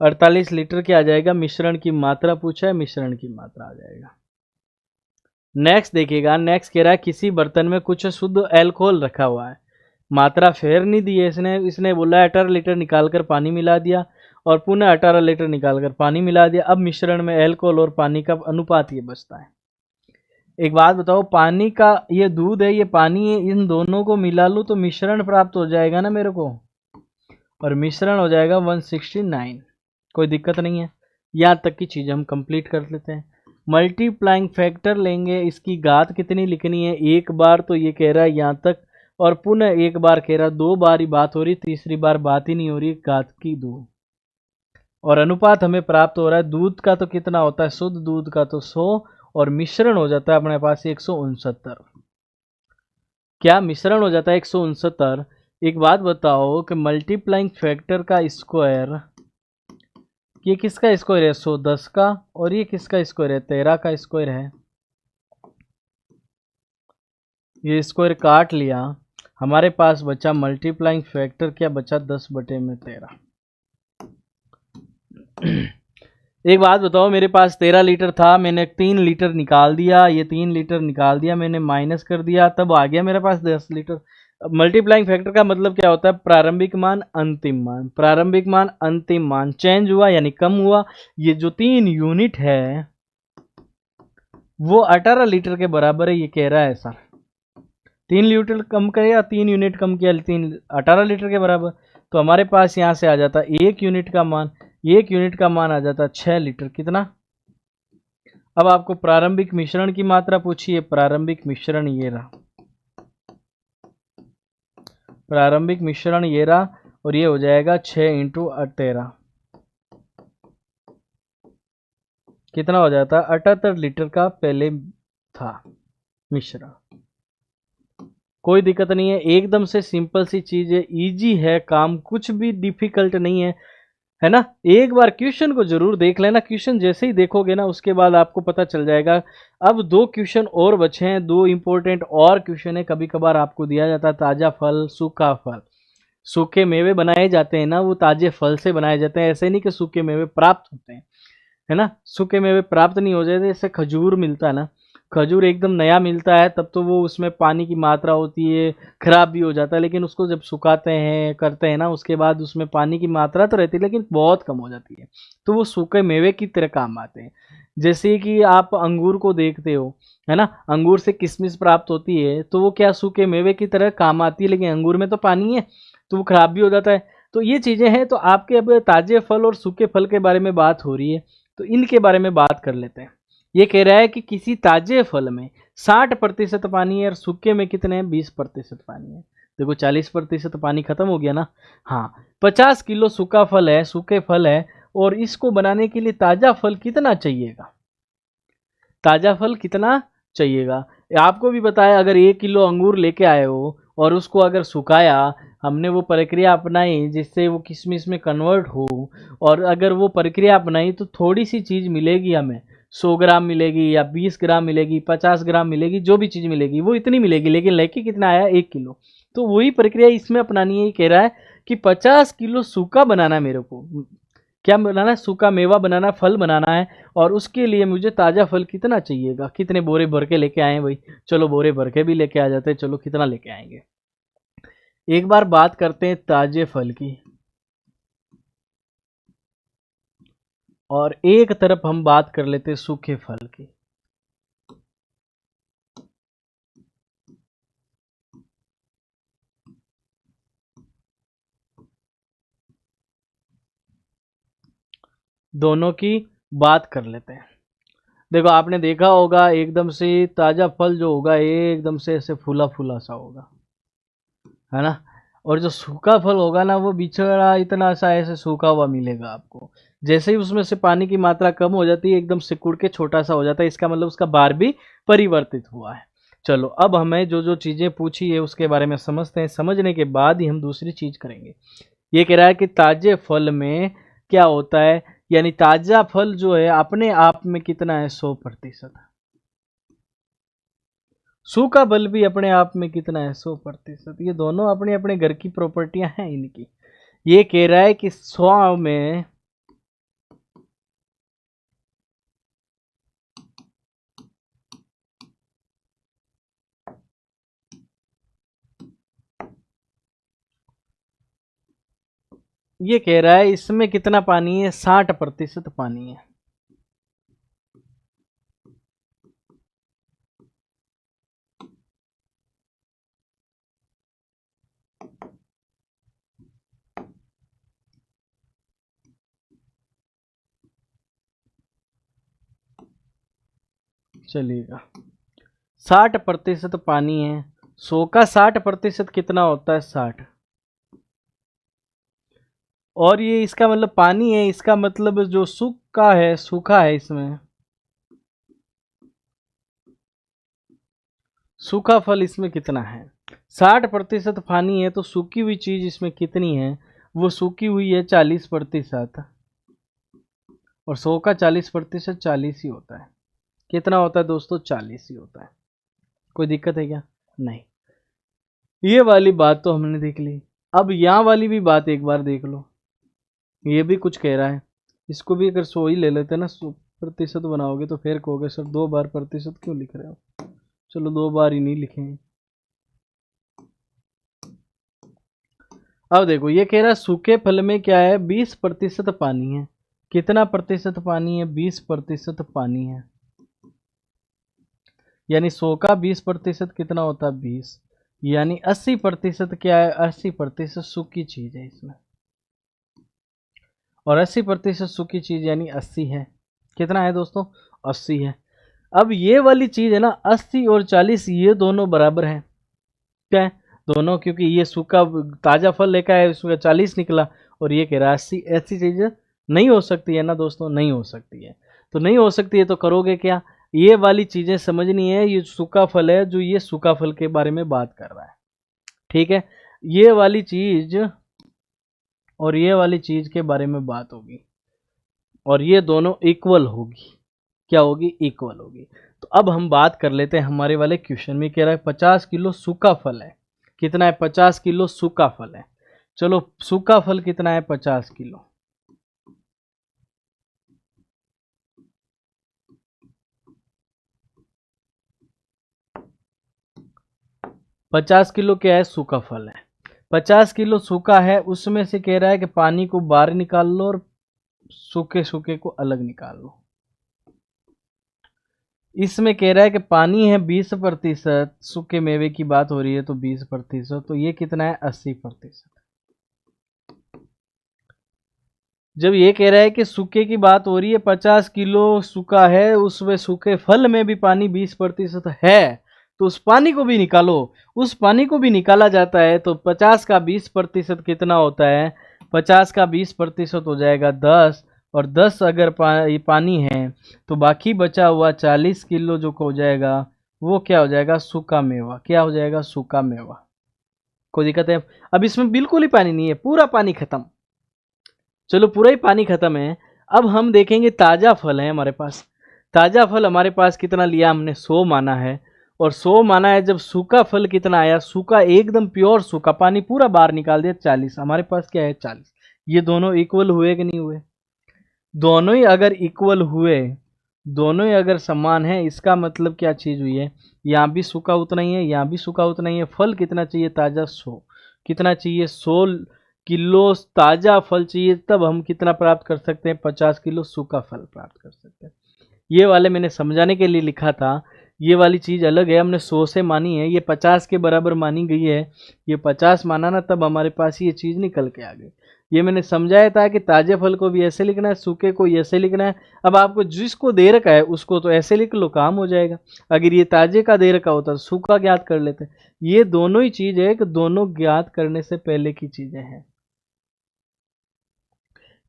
48 लीटर के आ जाएगा। मिश्रण की मात्रा पूछा है, मिश्रण की मात्रा आ जाएगा। नेक्स्ट देखिएगा, नेक्स्ट कह रहा है किसी बर्तन में कुछ शुद्ध अल्कोहल रखा हुआ है। मात्रा फेर नहीं दी है इसने। इसने बोला 18 लीटर निकालकर पानी मिला दिया और पुनः 18 लीटर निकालकर पानी मिला दिया। अब मिश्रण में अल्कोहल और पानी का अनुपात ये बचता है। एक बात बताओ, पानी का ये दूध है, ये पानी है, इन दोनों को मिला लूँ तो मिश्रण प्राप्त हो जाएगा ना मेरे को, और मिश्रण हो जाएगा 169। कोई दिक्कत नहीं है। यहाँ तक की चीज़ हम कंप्लीट कर लेते हैं। मल्टीप्लाइंग फैक्टर लेंगे, इसकी घात कितनी लिखनी है। एक बार तो ये कह रहा है यहाँ तक, और पुनः एक बार कह रहा है, 2 बार ही बात हो रही, तीसरी बार बात ही नहीं हो रही, घात की 2। और अनुपात हमें प्राप्त हो रहा है दूध का तो कितना होता है, शुद्ध दूध का तो 100, और मिश्रण हो जाता है अपने पास 169। क्या मिश्रण हो जाता है 169। एक बात बताओ कि मल्टीप्लाइंग फैक्टर का स्क्वायर, ये किसका स्क्वायर है, 110 का, और ये किसका स्क्वायर है, 13 का स्क्वायर है। ये स्क्वायर काट लिया, हमारे पास बचा मल्टीप्लाइंग फैक्टर, क्या बचा, 10/13। एक बात बताओ, मेरे पास 13 लीटर था, मैंने 3 लीटर निकाल दिया, ये 3 लीटर निकाल दिया मैंने, माइनस कर दिया, तब आ गया मेरे पास 10 लीटर। मल्टीप्लाइंग फैक्टर का मतलब क्या होता है, प्रारंभिक मान अंतिम मान, प्रारंभिक मान अंतिम मान चेंज हुआ यानी कम हुआ। ये जो 3 यूनिट है वो 18 लीटर के बराबर है, ये कह रहा है सर। 3 लीटर कम किया, 3 यूनिट कम किया, 18 लीटर के बराबर। तो हमारे पास यहाँ से आ जाता 1 यूनिट का मान, 1 यूनिट का मान आ जाता 6 लीटर। कितना। अब आपको प्रारंभिक मिश्रण की मात्रा पूछी है, प्रारंभिक मिश्रण ये रहा, प्रारंभिक मिश्रण ये रहा, और ये हो जाएगा 6 × 13, कितना हो जाता है, 78 लीटर का पहले था मिश्रण। कोई दिक्कत नहीं है, एकदम से सिंपल सी चीज है, इजी है काम, कुछ भी डिफिकल्ट नहीं है ना। एक बार क्वेश्चन को जरूर देख लेना, क्वेश्चन जैसे ही देखोगे ना उसके बाद आपको पता चल जाएगा। अब 2 क्वेश्चन और बचे हैं, 2 इंपॉर्टेंट और क्वेश्चन है। कभी कभार आपको दिया जाता है ताजा फल, सूखा फल, सूखे मेवे बनाए जाते हैं ना, वो ताजे फल से बनाए जाते हैं, ऐसे नहीं कि सूखे मेवे प्राप्त होते हैं, है ना। सूखे मेवे प्राप्त नहीं हो जाते, जैसे खजूर मिलता है ना, खजूर एकदम नया मिलता है तब तो वो उसमें पानी की मात्रा होती है, खराब भी हो जाता है, लेकिन उसको जब सुखाते हैं करते हैं ना उसके बाद उसमें पानी की मात्रा तो रहती है लेकिन बहुत कम हो जाती है, तो वो सूखे मेवे की तरह काम आते हैं। जैसे कि आप अंगूर को देखते हो, है ना, अंगूर से किशमिश प्राप्त होती है, तो वो क्या सूखे मेवे की तरह काम आती है, लेकिन अंगूर में तो पानी है तो वो खराब भी हो जाता है। तो ये चीज़ें हैं। तो आपके अब ताजे फल और सूखे फल के बारे में बात हो रही है, तो इनके बारे में बात कर लेते हैं। ये कह रहा है कि किसी ताजे फल में 60% पानी है और सूखे में कितने हैं, 20% पानी है। देखो 40% पानी खत्म हो गया ना। हाँ, 50 किलो सूखा फल है, सूखे फल है, और इसको बनाने के लिए ताजा फल कितना चाहिएगा, ताजा फल कितना चाहिएगा। आपको भी बताया, अगर 1 किलो अंगूर लेके आए हो और उसको अगर सुखाया, हमने वो प्रक्रिया अपनाई जिससे वो किशमिश में कन्वर्ट हो, और अगर वो प्रक्रिया अपनाई तो थोड़ी सी चीज़ मिलेगी हमें, 100 ग्राम मिलेगी या 20 ग्राम मिलेगी, 50 ग्राम मिलेगी, जो भी चीज़ मिलेगी वो इतनी मिलेगी, लेकिन लेके कितना आया, 1 किलो। तो वही प्रक्रिया इसमें अपनानी है। ये कह रहा है कि 50 किलो सूखा बनाना, मेरे को क्या बनाना है, सूखा मेवा बनाना, फल बनाना है, और उसके लिए मुझे ताज़ा फल कितना चाहिएगा, कितने बोरे भर के लेके आए भाई। चलो बोरे भर के भी लेके आ जाते हैं, चलो कितना लेके आएंगे। एक बार बात करते हैं ताजे फल की, और एक तरफ हम बात कर लेते हैं सूखे फल की। दोनों की बात कर लेते हैं। देखो आपने देखा होगा, एकदम से ताजा फल जो होगा ये एकदम से ऐसे फूला फूला सा होगा, है ना। और जो सूखा फल होगा ना वो बिछड़ा इतना सा ऐसे सूखा हुआ मिलेगा आपको। जैसे ही उसमें से पानी की मात्रा कम हो जाती है एकदम सिकुड़ के छोटा सा हो जाता है, इसका मतलब उसका बार भी परिवर्तित हुआ है। चलो अब हमें जो जो चीज़ें पूछी है उसके बारे में समझते हैं, समझने के बाद ही हम दूसरी चीज़ करेंगे। ये कह रहा है कि ताजे फल में क्या होता है, यानी ताजा फल जो है अपने आप में कितना है, 100%। सूखा फल भी अपने आप में कितना है 100%। ये दोनों अपने अपने घर की प्रॉपर्टियां हैं इनकी। ये कह रहा है कि 100 में ये कह रहा है इसमें कितना पानी है, 60% पानी है। चलिएगा, 60% पानी है। 100 का 60% कितना होता है, 60। और ये इसका मतलब पानी है, इसका मतलब जो सूखा है, सूखा है इसमें, सूखा फल इसमें कितना है। 60% पानी है तो सूखी हुई चीज इसमें कितनी है, वो सूखी हुई है 40%। और 100 का 40% 40 ही होता है। कितना होता है दोस्तों, 40 ही होता है। कोई दिक्कत है क्या, नहीं। ये वाली बात तो हमने देख ली। अब यहाँ वाली भी बात एक बार देख लो। ये भी कुछ कह रहा है, इसको भी अगर 100 ही ले लेते ना, 100% बनाओगे तो फिर कहोगे सर 2 बार प्रतिशत क्यों लिख रहे हो। चलो 2 बार ही नहीं लिखेंगे। अब देखो ये कह रहा है सूखे फल में क्या है, 20% पानी है। कितना प्रतिशत पानी है, 20% पानी है। यानी 100 का 20% कितना होता है, 20। यानी 80% क्या है, 80% सूखी चीज है इसमें। और 80% सूखी चीज यानी 80 है। कितना है दोस्तों, 80 है। अब ये वाली चीज है ना, 80 और 40 ये दोनों बराबर है। क्या है, दोनों, क्योंकि ये सूखा ताजा फल लेकर है, उसमें 40 निकला। और ये कह रहा है 80। ऐसी चीज नहीं हो सकती है ना दोस्तों, नहीं हो सकती है। तो नहीं हो सकती है तो करोगे क्या, ये वाली चीजें समझनी है। ये सूखा फल है, जो ये सूखा फल के बारे में बात कर रहा है, ठीक है। ये वाली चीज और ये वाली चीज के बारे में बात होगी, और ये दोनों इक्वल होगी। क्या होगी, इक्वल होगी। तो अब हम बात कर लेते हैं हमारे वाले क्वेश्चन में। कह रहा है 50 किलो सूखा फल है। कितना है, 50 किलो सूखा फल है। चलो सूखा फल कितना है, 50 किलो। 50 किलो क्या है, सूखा फल है। 50 किलो सूखा है, उसमें से कह रहा है कि पानी को बाहर निकाल लो और सूखे सूखे को अलग निकाल लो। इसमें कह रहा है कि पानी है 20%, सूखे मेवे की बात हो रही है तो 20%, तो ये कितना है, 80%। जब ये कह रहा है कि सूखे की बात हो रही है, 50 किलो सूखा है, उसमें सूखे फल में भी पानी 20% है, तो उस पानी को भी निकालो। उस पानी को भी निकाला जाता है तो 50 का 20% कितना होता है, 50 का 20% हो जाएगा 10। और 10 अगर पानी है तो बाकी बचा हुआ 40 किलो जो हो जाएगा, वो क्या हो जाएगा, सूखा मेवा। क्या हो जाएगा, सूखा मेवा। कोई दिक्कत है, अब इसमें बिल्कुल ही पानी नहीं है, पूरा पानी खत्म। चलो पूरा ही पानी खत्म है। अब हम देखेंगे ताजा फल है हमारे पास। ताजा फल हमारे पास कितना लिया हमने, 100 माना है। और 100 माना है, जब सूखा फल कितना आया, सूखा एकदम प्योर सूखा, पानी पूरा बाहर निकाल दिया, 40। हमारे पास क्या है, 40। ये दोनों इक्वल हुए कि नहीं हुए, दोनों ही अगर इक्वल हुए, दोनों ही अगर समान है, इसका मतलब क्या चीज हुई है, यहाँ भी सूखा उतना ही है, यहाँ भी सूखा उतना ही है। फल कितना चाहिए, ताजा 100। कितना चाहिए, 100 किलो ताजा फल चाहिए, तब हम कितना प्राप्त कर सकते हैं, 50 किलो सूखा फल प्राप्त कर सकते हैं। ये वाले मैंने समझाने के लिए लिखा था। ये वाली चीज अलग है, हमने 100 से मानी है, ये 50 के बराबर मानी गई है। ये 50 माना ना, तब हमारे पास ये चीज निकल के आ गई। ये मैंने समझाया था कि ताजे फल को भी ऐसे लिखना है, सूखे को ऐसे लिखना है। अब आपको जिसको दे रखा है उसको तो ऐसे लिख लो, काम हो जाएगा। अगर ये ताजे का दे रखा होता तो सूखा ज्ञात कर लेते। ये दोनों ही चीज है कि दोनों ज्ञात करने से पहले की चीजें हैं।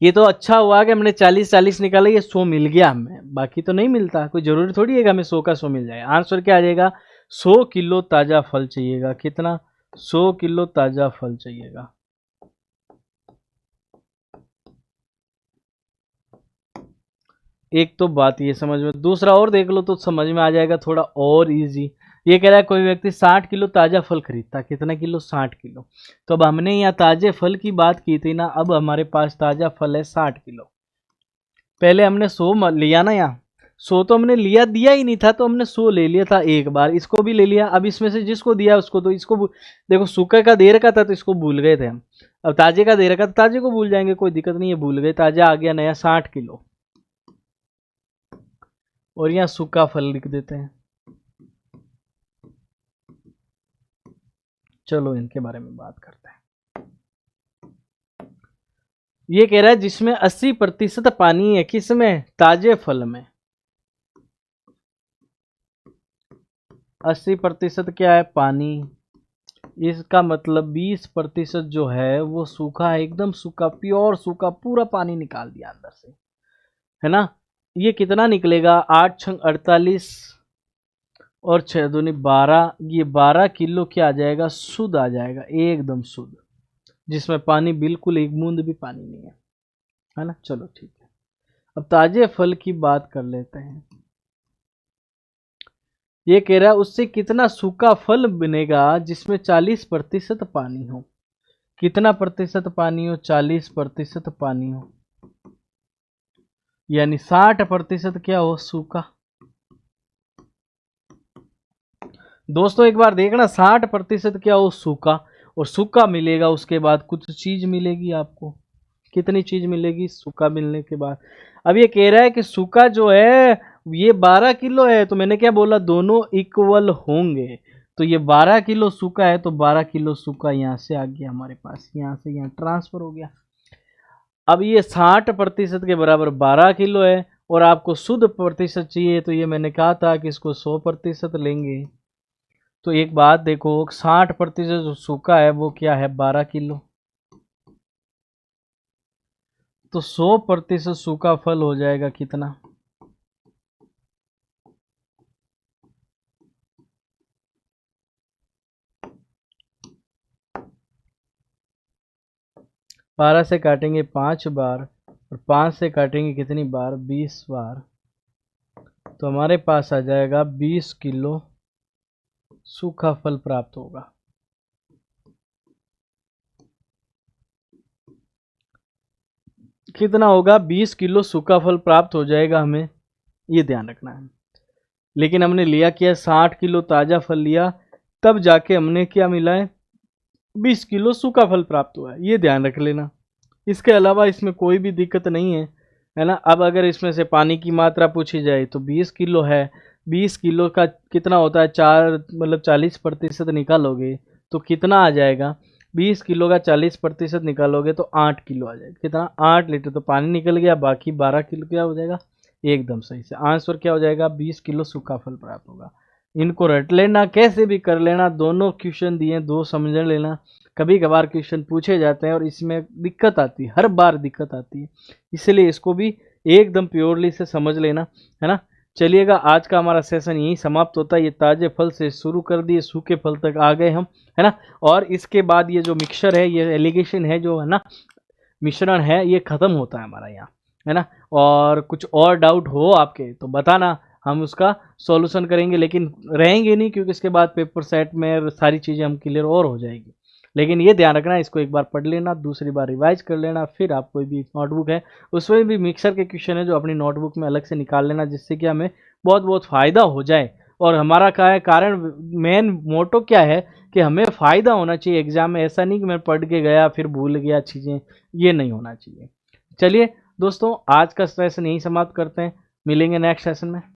ये तो अच्छा हुआ कि हमने 40-40 निकाला, ये 100 मिल गया हमें, बाकी तो नहीं मिलता। कोई जरूरी थोड़ी है कि हमें 100 का 100 मिल जाए। आंसर क्या आ जाएगा, 100 किलो ताजा फल चाहिएगा। कितना, 100 किलो ताजा फल चाहिएगा। एक तो बात ये समझ में, दूसरा और देख लो तो समझ में आ जाएगा थोड़ा और इजी। ये कह रहा है कोई व्यक्ति 60 किलो ताज़ा फल खरीदता, कितना किलो? 60 किलो। तो अब हमने यहाँ ताजे फल की बात की थी ना, अब हमारे पास ताज़ा फल है 60 किलो। पहले हमने 100 लिया ना, यहाँ 100 तो हमने लिया, दिया ही नहीं था तो हमने 100 ले लिया था एक बार, इसको भी ले लिया। अब इसमें से जिसको दिया उसको, तो इसको देखो सूखे का दे रखा था तो इसको भूल गए थे हम, अब ताजे का दे रखा था, ताजे को भूल जाएंगे, कोई दिक्कत नहीं है, भूल गए, ताजा आ गया नया 60 किलो। और यहाँ सूखा फल लिख देते हैं। चलो इनके बारे में बात करते हैं। ये कह रहा है जिसमें 80% पानी है, किसमें? ताजे फल में। 80% क्या है? पानी। इसका मतलब 20% जो है वो सूखा है, एकदम सूखा, प्योर सूखा, पूरा पानी निकाल दिया अंदर से, है ना। ये कितना निकलेगा? 8 छंग 48 और 6 दूनी 12, ये 12 किलो क्या आ जाएगा? शुद्ध आ जाएगा, एकदम शुद्ध, जिसमें पानी बिल्कुल एक बूंद भी पानी नहीं है ना। चलो ठीक है, अब ताजे फल की बात कर लेते हैं। ये कह रहा है उससे कितना सूखा फल बनेगा जिसमें 40% पानी हो। कितना प्रतिशत पानी हो? 40% पानी हो, यानी 60% क्या हो? सूखा। दोस्तों एक बार देखना, 60% क्या हो? सूखा। और सूखा मिलेगा, उसके बाद कुछ चीज मिलेगी आपको। कितनी चीज मिलेगी सूखा मिलने के बाद? अब ये कह रहा है कि सूखा जो है ये 12 किलो है, तो मैंने क्या बोला? दोनों इक्वल होंगे। तो ये 12 किलो सूखा है, तो 12 किलो सूखा यहाँ से आ गया हमारे पास, यहाँ से यहाँ ट्रांसफर हो गया। अब ये 60% के बराबर 12 किलो है, और आपको शुद्ध प्रतिशत चाहिए, तो ये मैंने कहा था कि इसको 100% लेंगे। तो एक बात देखो, 60% जो सूखा है वो क्या है? 12 किलो। तो 100% सूखा फल हो जाएगा कितना? 12 से काटेंगे 5 बार, और 5 से काटेंगे कितनी बार? 20 बार। तो हमारे पास आ जाएगा 20 किलो सूखा फल प्राप्त होगा। कितना होगा? 20 किलो सूखा फल प्राप्त हो जाएगा, हमें ये ध्यान रखना है। लेकिन हमने लिया क्या? 60 किलो ताज़ा फल लिया, तब जाके हमने क्या मिला है? 20 किलो सूखा फल प्राप्त हुआ है, ये ध्यान रख लेना। इसके अलावा इसमें कोई भी दिक्कत नहीं है ना। अब अगर इसमें से पानी की मात्रा पूछी जाए तो 20 किलो है, 20 किलो का कितना होता है? 4 मतलब 40% निकालोगे तो कितना आ जाएगा? 20 किलो का 40% निकालोगे तो 8 किलो आ जाएगा। कितना? 8 लीटर। तो पानी निकल गया, बाकी 12 किलो क्या हो जाएगा? एकदम सही से आंसर क्या हो जाएगा? 20 किलो सूखा फल प्राप्त होगा। इनको रट लेना, कैसे भी कर लेना, दोनों क्वेश्चन दिए, दो समझ लेना। कभी कभार क्वेश्चन पूछे जाते हैं और इसमें दिक्कत आती है, हर बार दिक्कत आती है, इसलिए इसको भी एकदम प्योरली से समझ लेना, है ना। चलिएगा, आज का हमारा सेशन यहीं समाप्त होता है। ये ताजे फल से शुरू कर दिए, सूखे फल तक आ गए हम, है ना। और इसके बाद ये जो मिक्सचर है, ये एलिगेशन है जो, है ना, मिश्रण है, ये खत्म होता है हमारा यहाँ, है ना। और कुछ और डाउट हो आपके तो बताना, हम उसका सॉल्यूशन करेंगे, लेकिन रहेंगे नहीं, क्योंकि इसके बाद पेपर सेट में सारी चीज़ें हम क्लियर और हो जाएगी। लेकिन ये ध्यान रखना, इसको एक बार पढ़ लेना, दूसरी बार रिवाइज कर लेना, फिर आप कोई भी नोटबुक है उसमें भी मिक्सर के क्वेश्चन है जो अपनी नोटबुक में अलग से निकाल लेना, जिससे कि हमें बहुत बहुत फ़ायदा हो जाए। और हमारा क्या है कारण, मेन मोटो क्या है कि हमें फ़ायदा होना चाहिए एग्जाम में, ऐसा नहीं कि मैं पढ़ के गया फिर भूल गया चीज़ें, ये नहीं होना चाहिए। चलिए दोस्तों, आज का सेशन यहीं समाप्त करते हैं, मिलेंगे नेक्स्ट सेशन में।